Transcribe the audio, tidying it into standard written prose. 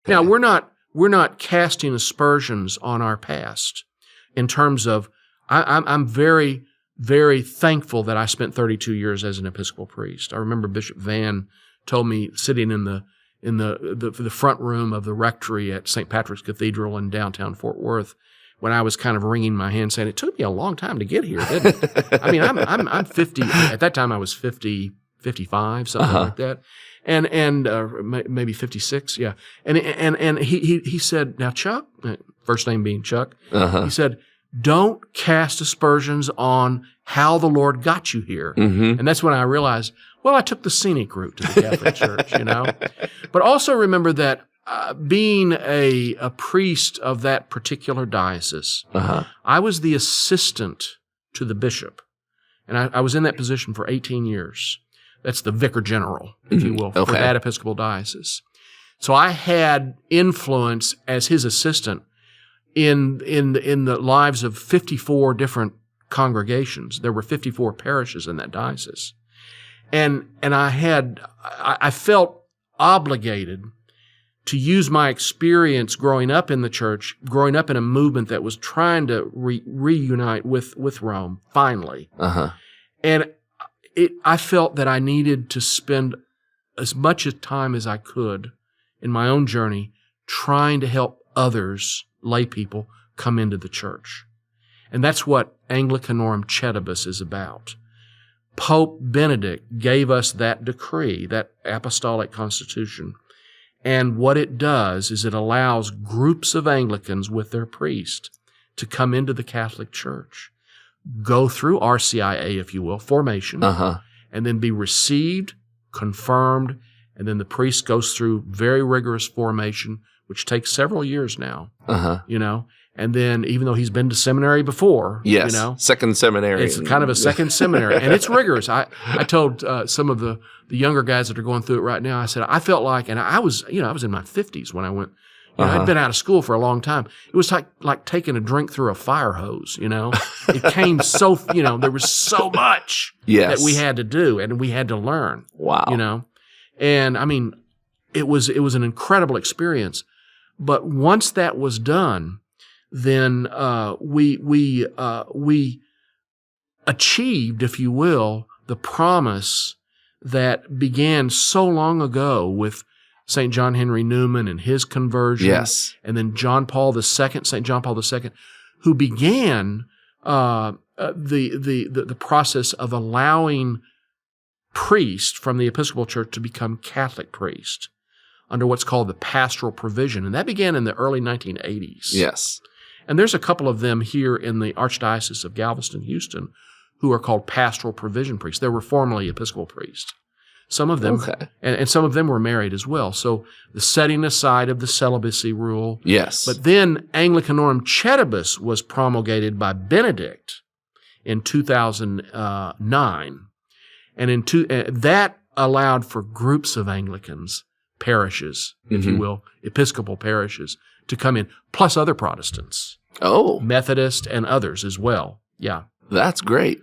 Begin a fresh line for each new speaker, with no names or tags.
Now, we're not casting aspersions on our past in terms of, I'm very, very thankful that I spent 32 years as an Episcopal priest. I remember Bishop Van told me sitting in the front room of the rectory at St. Patrick's Cathedral in downtown Fort Worth when I was kind of wringing my hands saying, it took me a long time to get here, didn't it? I mean, I'm 50. At that time, I was 50, 55, something like that. And maybe 56, yeah. And he said, now Chuck, first name being Chuck, he said, don't cast aspersions on how the Lord got you here. Mm-hmm. And that's when I realized, well, I took the scenic route to the Catholic Church, But also remember that being a priest of that particular diocese, I was the assistant to the bishop. And I was in that position for 18 years. That's the vicar general, if you will, for that Episcopal diocese. So I had influence as his assistant in the lives of 54 different congregations. There were 54 parishes in that diocese. And I felt obligated to use my experience growing up in the church, growing up in a movement that was trying to reunite with Rome, finally. And I felt that I needed to spend as much time as I could in my own journey trying to help others, lay people, come into the church. And that's what Anglicanorum Cedibus is about. Pope Benedict gave us that decree, that apostolic constitution. And what it does is it allows groups of Anglicans with their priest to come into the Catholic Church, go through RCIA, if you will, formation, and then be received, confirmed, and then the priest goes through very rigorous formation, which takes several years now, and then even though he's been to seminary before,
second seminary.
It's kind of a second seminary, and it's rigorous. I told some of the younger guys that are going through it right now, I said, I felt like, and I was in my 50s when I went, I'd been out of school for a long time. It was like taking a drink through a fire hose, It came so, there was so much that we had to do and we had to learn.
Wow.
And I mean, it was an incredible experience. But once that was done, then we achieved, if you will, the promise that began so long ago with St. John Henry Newman and his conversion, and then St. John Paul II, who began the process of allowing priests from the Episcopal Church to become Catholic priests under what's called the pastoral provision, and that began in the early 1980s.
Yes,
and there's a couple of them here in the Archdiocese of Galveston, Houston, who are called pastoral provision priests. They were formerly Episcopal priests. Some of them, and some of them were married as well. So the setting aside of the celibacy rule.
Yes.
But then Anglicanorum Cedibus was promulgated by Benedict in 2009. And that allowed for groups of Anglicans, parishes, if you will, Episcopal parishes, to come in, plus other Protestants.
Oh.
Methodist and others as well. Yeah.
That's great.